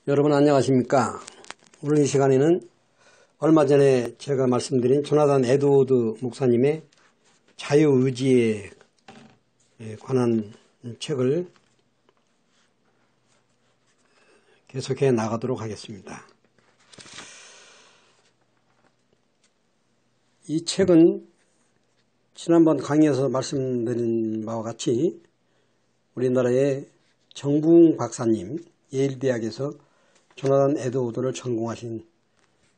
여러분 안녕하십니까? 오늘 이 시간에는 얼마 전에 제가 말씀드린 조나단 에드워드 목사님의 자유의지에 관한 책을 계속해 나가도록 하겠습니다. 이 책은 지난번 강의에서 말씀드린 바와 같이 우리나라의 정부웅 박사님, 예일대학에서 조나단 에드워드를 전공하신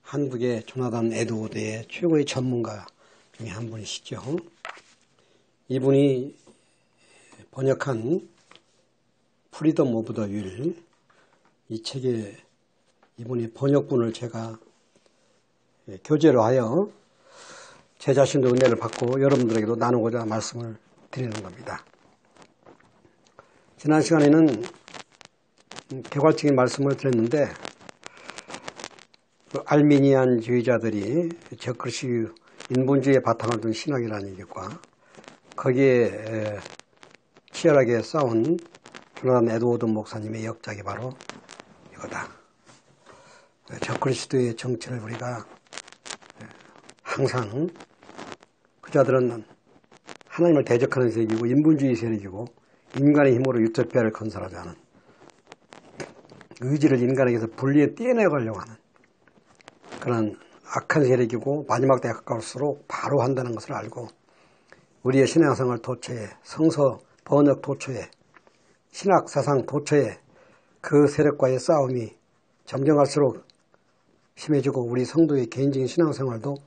한국의 조나단 에드워드의 최고의 전문가 중에 한 분이시죠. 이분이 번역한 프리덤 오브 더 윌, 이 책의 이분이 번역본을 제가 교재로 하여 제 자신도 은혜를 받고 여러분들에게도 나누고자 말씀을 드리는 겁니다. 지난 시간에는 개괄적인 말씀을 드렸는데 알미니안주의자들이 적그리스 인본주의의 바탕을 둔 신학이라는 얘기과 거기에 치열하게 싸운 조나단 에드워드 목사님의 역작이 바로 이거다. 적그리스도의 정치를 우리가 항상 그자들은 하나님을 대적하는 세력이고 인본주의 세력이고 인간의 힘으로 유토피아를 건설하지 않은 의지를 인간에게서 분리해 떼내가려고 하는 그런 악한 세력이고 마지막 때에 가까울수록 바로 한다는 것을 알고 우리의 신앙생활 도처에 성서 번역 도처에 신학사상 도처에 그 세력과의 싸움이 점점 갈수록 심해지고 우리 성도의 개인적인 신앙생활도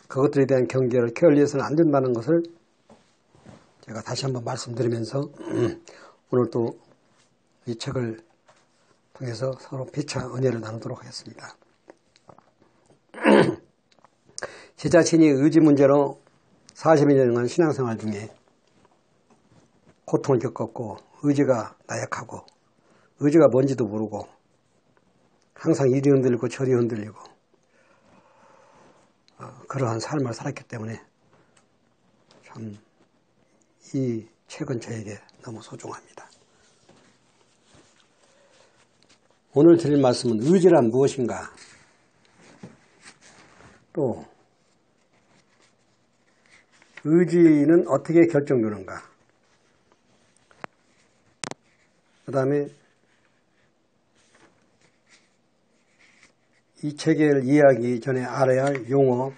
그것들에 대한 경계를 게을리해서는 안 된다는 것을 제가 다시 한번 말씀드리면서 오늘 또 이 책을 통해서 서로 피차 은혜를 나누도록 하겠습니다. 제 자신이 의지 문제로 40여 년간 신앙생활 중에 고통을 겪었고 의지가 나약하고 의지가 뭔지도 모르고 항상 이리 흔들리고 저리 흔들리고 그러한 삶을 살았기 때문에 참 이 책은 저에게 너무 소중합니다. 오늘 드릴 말씀은 의지란 무엇인가, 또 의지는 어떻게 결정되는가, 그 다음에 이 책을 이해하기 전에 알아야 할 용어,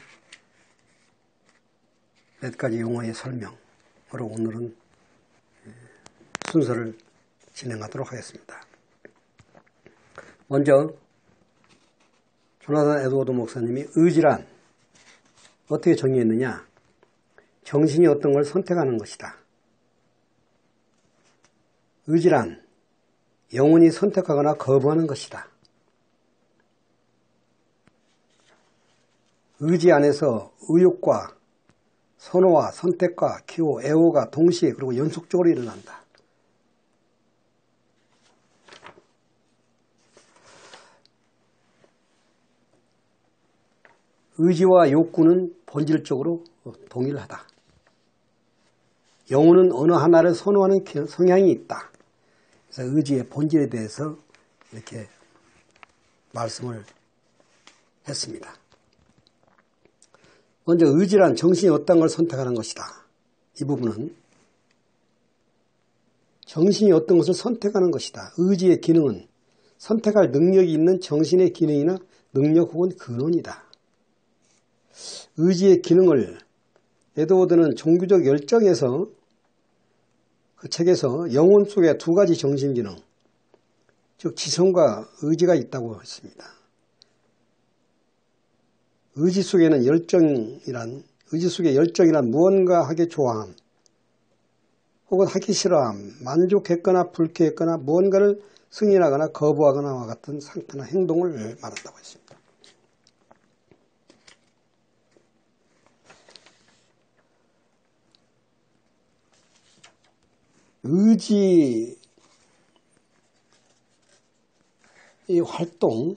몇 가지 용어의 설명으로 오늘은 순서를 진행하도록 하겠습니다. 먼저 조나단 에드워드 목사님이 의지란 어떻게 정의했느냐? 정신이 어떤 걸 선택하는 것이다. 의지란 영혼이 선택하거나 거부하는 것이다. 의지 안에서 의욕과 선호와 선택과 기호, 애호가 동시에 그리고 연속적으로 일어난다. 의지와 욕구는 본질적으로 동일하다. 영혼은 어느 하나를 선호하는 성향이 있다. 그래서 의지의 본질에 대해서 이렇게 말씀을 했습니다. 먼저 의지란 정신이 어떤 걸 선택하는 것이다. 이 부분은 정신이 어떤 것을 선택하는 것이다. 의지의 기능은 선택할 능력이 있는 정신의 기능이나 능력 혹은 근원이다. 의지의 기능을 에드워드는 종교적 열정에서 그 책에서 영혼 속에 두 가지 정신기능, 즉 지성과 의지가 있다고 했습니다. 의지 속에는 의지 속에 열정이란 무언가 하기 좋아함, 혹은 하기 싫어함, 만족했거나 불쾌했거나 무언가를 승인하거나 거부하거나와 같은 상태나 행동을 말한다고 했습니다. 의지의 활동,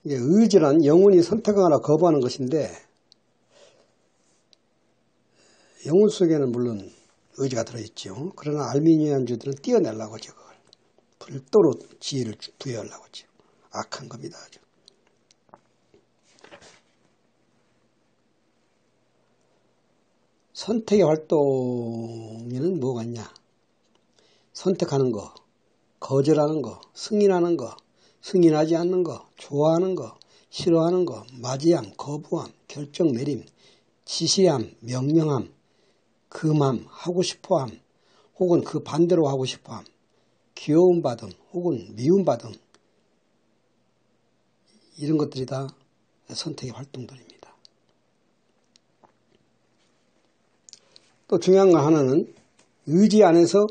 의지란 영혼이 선택하거나 거부하는 것인데 영혼 속에는 물론 의지가 들어있죠. 그러나 알미니안주들은 띄어내려고 하죠. 그걸. 별도로 지혜를 부여하려고 하죠. 악한 겁니다. 아주. 선택의 활동에는 뭐가 있냐? 선택하는 거, 거절하는 거, 승인하는 거, 승인하지 않는 거, 좋아하는 거, 싫어하는 거, 맞이함, 거부함, 결정 내림, 지시함, 명령함, 금함, 하고 싶어함, 혹은 그 반대로 하고 싶어함, 귀여움받음, 혹은 미움받음, 이런 것들이 다 선택의 활동들입니다. 또 중요한 거 하나는 의지 안에서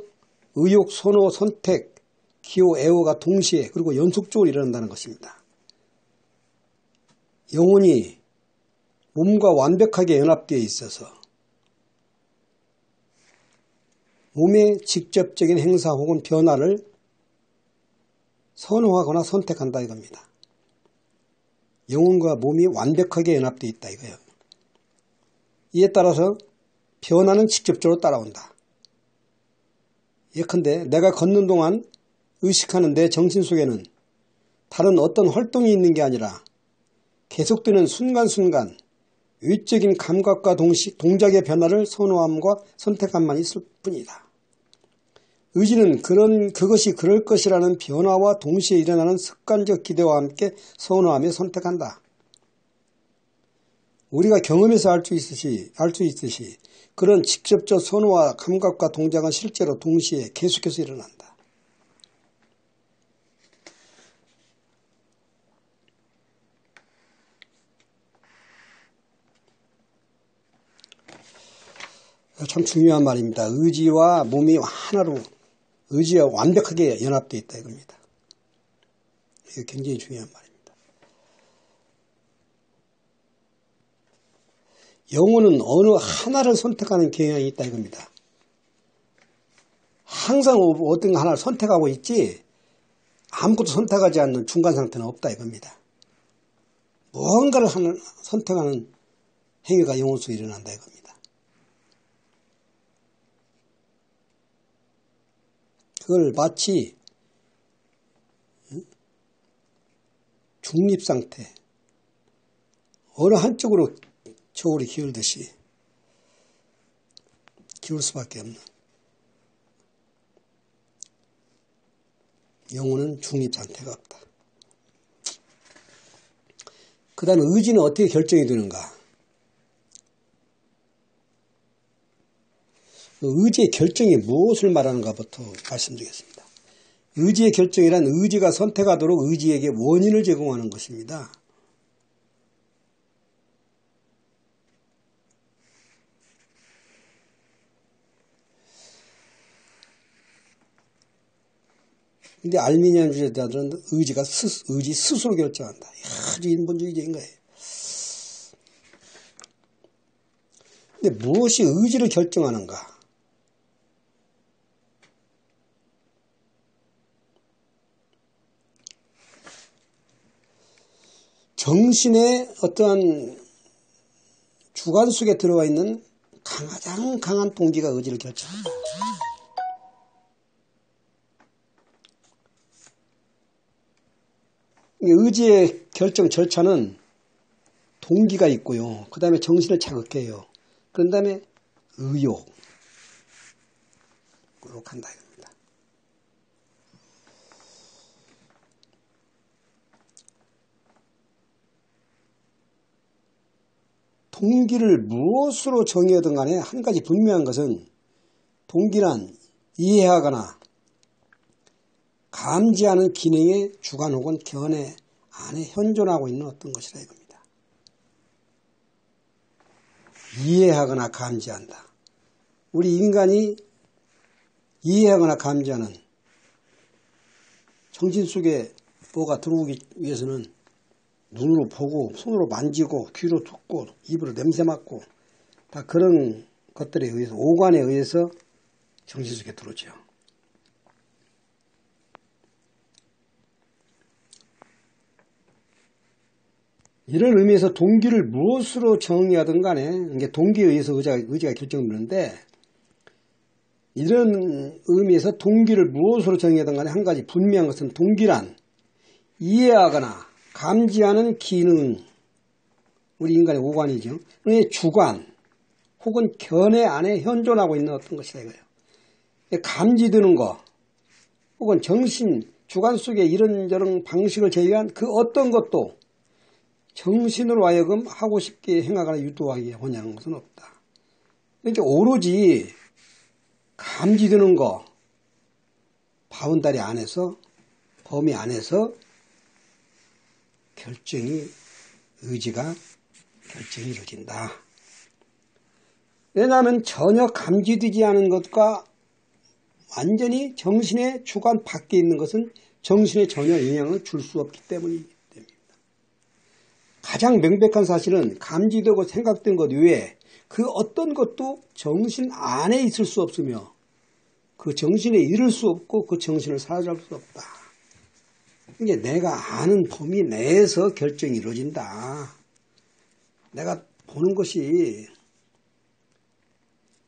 의욕, 선호, 선택, 기호, 애호가 동시에 그리고 연속적으로 일어난다는 것입니다. 영혼이 몸과 완벽하게 연합되어 있어서 몸의 직접적인 행사 혹은 변화를 선호하거나 선택한다 이겁니다. 영혼과 몸이 완벽하게 연합되어 있다 이거예요. 이에 따라서 변화는 직접적으로 따라온다. 예컨대 내가 걷는 동안 의식하는 내 정신 속에는 다른 어떤 활동이 있는 게 아니라 계속되는 순간순간 외적인 감각과 동작의 변화를 선호함과 선택함만 있을 뿐이다. 의지는 그것이 그럴 것이라는 변화와 동시에 일어나는 습관적 기대와 함께 선호하며 선택한다. 우리가 경험에서 알 수 있듯이 그런 직접적 선호와 감각과 동작은 실제로 동시에 계속해서 일어난다. 참 중요한 말입니다. 의지와 몸이 하나로 의지와 완벽하게 연합되어 있다 이겁니다. 이게 굉장히 중요한 말입니다. 영혼은 어느 하나를 선택하는 경향이 있다 이겁니다. 항상 어떤 하나를 선택하고 있지 아무것도 선택하지 않는 중간 상태는 없다 이겁니다. 무언가를 선택하는 행위가 영혼 속에 일어난다 이겁니다. 그걸 마치 중립상태, 어느 한쪽으로 저울이 기울듯이 기울 수밖에 없는 영혼은 중립상태가 없다. 그 다음에 의지는 어떻게 결정이 되는가? 의지의 결정이 무엇을 말하는가부터 말씀드리겠습니다. 의지의 결정이란 의지가 선택하도록 의지에게 원인을 제공하는 것입니다. 근데 알미니안주의자들은 의지 스스로 결정한다. 아주 인본주의적인 거예요. 근데 무엇이 의지를 결정하는가? 정신의 어떠한 주관 속에 들어와 있는 가장 강한 동기가 의지를 결정한다. 의지의 결정 절차는 동기가 있고요. 그 다음에 정신을 자극해요. 그런 다음에 의욕. 의욕한다 이겁니다. 동기를 무엇으로 정의하든 간에 한 가지 분명한 것은 동기란 이해하거나 감지하는 기능의 주관 혹은 견해 안에 현존하고 있는 어떤 것이라 이겁니다. 이해하거나 감지한다. 우리 인간이 이해하거나 감지하는 정신 속에 뭐가 들어오기 위해서는 눈으로 보고 손으로 만지고 귀로 듣고 입으로 냄새 맡고 다 그런 것들에 의해서 오감에 의해서 정신 속에 들어오죠. 이런 의미에서 동기를 무엇으로 정의하든 간에 이게 동기에 의해서 의지가 결정되는데 이런 의미에서 동기를 무엇으로 정의하든 간에 한 가지 분명한 것은 동기란 이해하거나 감지하는 기능, 우리 인간의 오관이죠. 그의 주관 혹은 견해 안에 현존하고 있는 어떤 것이다 이거예요. 감지되는 것 혹은 정신, 주관 속에 이런저런 방식을 제외한 그 어떤 것도 정신으로 하여금 하고 싶게 행하거나 유도하게 하냐는 것은 없다. 그러니까 오로지 감지되는 거, 바운다리 안에서, 범위 안에서 의지가 결정이 이루어진다. 왜냐하면 전혀 감지되지 않은 것과 완전히 정신의 주관 밖에 있는 것은 정신에 전혀 영향을 줄 수 없기 때문입니다. 가장 명백한 사실은 감지되고 생각된 것 외에 그 어떤 것도 정신 안에 있을 수 없으며 그 정신에 이를 수 없고 그 정신을 사로잡을 수 없다. 이게 내가 아는 범위 내에서 결정이 이루어진다. 내가 보는 것이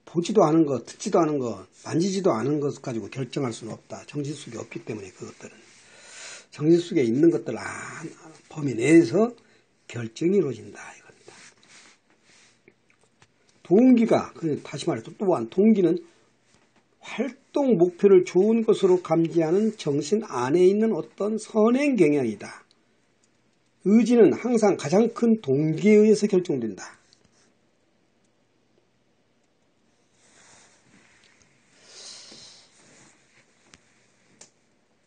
보지도 않은 것, 듣지도 않은 것, 만지지도 않은 것 가지고 결정할 수는 없다. 정신 속에 없기 때문에 그것들은. 정신 속에 있는 것들 범위 내에서 결정이 이루어진다. 이겁니다. 동기가, 다시 말해 또한 동기는 활동 목표를 좋은 것으로 감지하는 정신 안에 있는 어떤 선행 경향이다. 의지는 항상 가장 큰 동기에 의해서 결정된다.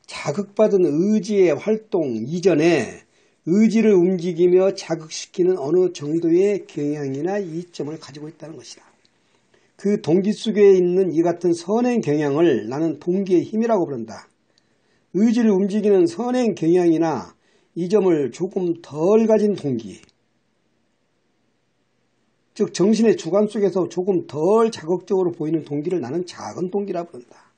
자극받은 의지의 활동 이전에 의지를 움직이며 자극시키는 어느 정도의 경향이나 이점을 가지고 있다는 것이다. 그 동기 속에 있는 이 같은 선행 경향을 나는 동기의 힘이라고 부른다. 의지를 움직이는 선행 경향이나 이 점을 조금 덜 가진 동기, 즉 정신의 주관 속에서 조금 덜 자극적으로 보이는 동기를 나는 작은 동기라고 부른다.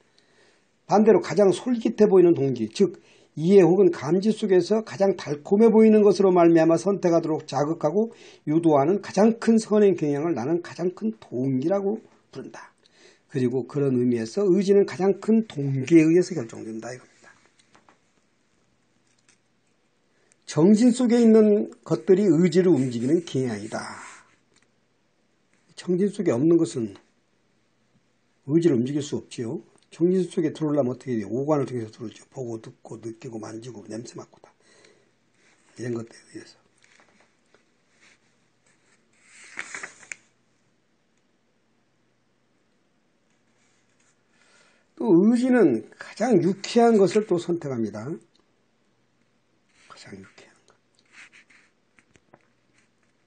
반대로 가장 솔깃해 보이는 동기, 즉 이해 혹은 감지 속에서 가장 달콤해 보이는 것으로 말미암아 선택하도록 자극하고 유도하는 가장 큰 선행 경향을 나는 가장 큰 동기라고 부른다. 그리고 그런 의미에서 의지는 가장 큰 동기에 의해서 결정된다 이겁니다. 정신 속에 있는 것들이 의지를 움직이는 경향이다. 정신 속에 없는 것은 의지를 움직일 수 없지요. 정신 속에 들어오려면 어떻게 해요? 오관을 통해서 들어오죠. 보고 듣고 느끼고 만지고 냄새 맡고 다. 이런 것들에 의해서. 또 의지는 가장 유쾌한 것을 또 선택합니다. 가장 유쾌한 것.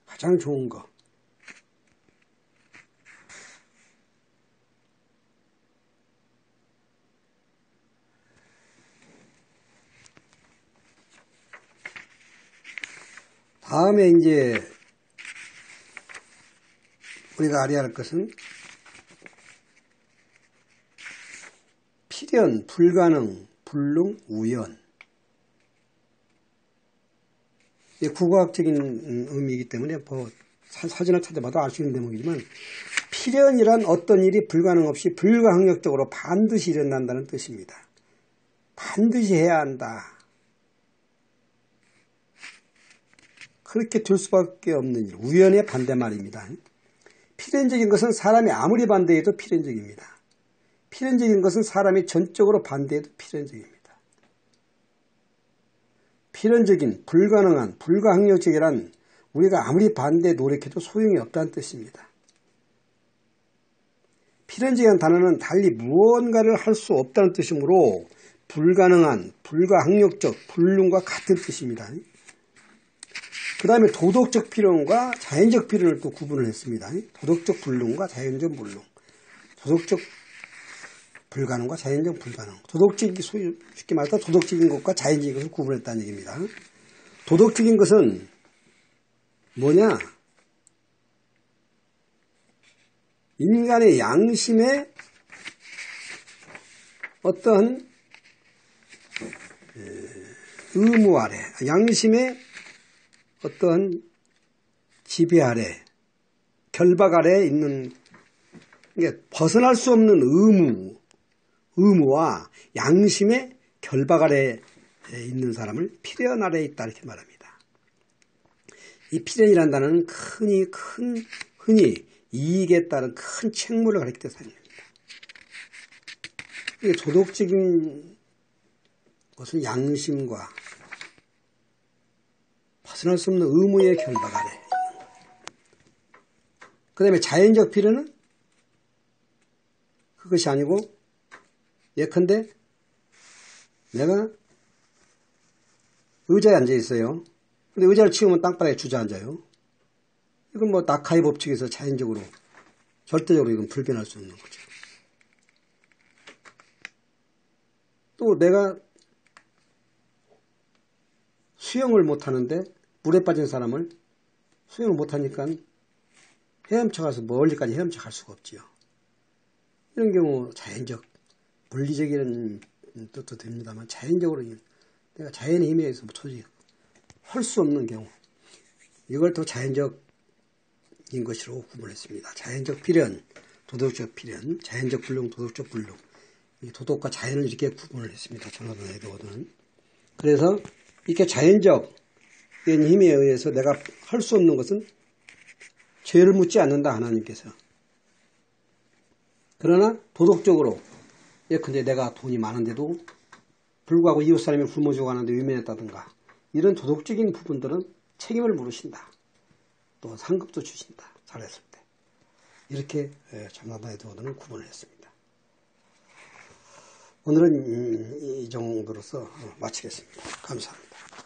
가장 좋은 것. 다음에 이제 우리가 알아야 할 것은 필연, 불가능, 불능, 우연. 국어학적인 의미이기 때문에 사전을 찾아봐도 알 수 있는 대목이지만 필연이란 어떤 일이 불가능 없이 불가항력적으로 반드시 일어난다는 뜻입니다. 반드시 해야 한다. 그렇게 될 수밖에 없는 일, 우연의 반대말입니다. 필연적인 것은 사람이 아무리 반대해도 필연적입니다. 필연적인 것은 사람이 전적으로 반대해도 필연적입니다. 필연적인, 불가능한, 불가항력적이란 우리가 아무리 반대에 노력해도 소용이 없다는 뜻입니다. 필연적인 단어는 달리 무언가를 할 수 없다는 뜻이므로 불가능한, 불가항력적, 불능과 같은 뜻입니다. 그 다음에 도덕적 필연과 자연적 필연을 또 구분을 했습니다. 도덕적 불능과 자연적 불능. 도덕적 불가능과 자연적 불가능. 도덕적인, 쉽게 말해서 도덕적인 것과 자연적인 것을 구분했다는 얘기입니다. 도덕적인 것은 뭐냐? 인간의 양심의 어떤 의무 아래, 양심의 어떤 지배 아래, 결박 아래 있는 이게 벗어날 수 없는 의무와 양심의 결박 아래에 있는 사람을 필연 아래에 있다 이렇게 말합니다. 이 필연이라는 단어는 흔히 이익에 따른 큰 책무를 가리키는 단어입니다. 이게 도덕적인 것은 양심과 벗어날 수 없는 의무의 결박 아래. 그 다음에 자연적 필연은 그것이 아니고 예컨대 내가 의자에 앉아 있어요. 근데 의자를 치우면 땅바닥에 주저앉아요. 이건 뭐 낙하의 법칙에서 자연적으로 절대적으로 이건 불변할 수 없는 거죠. 또 내가 수영을 못하는데 물에 빠진 사람을 수영을 못하니까 헤엄쳐 가서 멀리까지 헤엄쳐 갈 수가 없지요. 이런 경우 자연적, 물리적인 뜻도 됩니다만 자연적으로 내가 자연의 힘에 의해서 도저히 할 수 없는 경우 이걸 더 자연적인 것으로 구분했습니다. 자연적 필연, 도덕적 필연, 자연적 불능, 도덕적 불능. 도덕과 자연을 이렇게 구분을 했습니다. 조나단 에드워드는. 그래서 이렇게 자연적인 힘에 의해서 내가 할 수 없는 것은 죄를 묻지 않는다 하나님께서. 그러나 도덕적으로 예컨대 내가 돈이 많은데도 불구하고 이웃 사람이 굶어주고 가는데 위면했다든가 이런 도덕적인 부분들은 책임을 물으신다. 또 상급도 주신다. 잘했을 때. 이렇게 조나단 에드워드는 구분을 했습니다. 오늘은 이 정도로서 마치겠습니다. 감사합니다.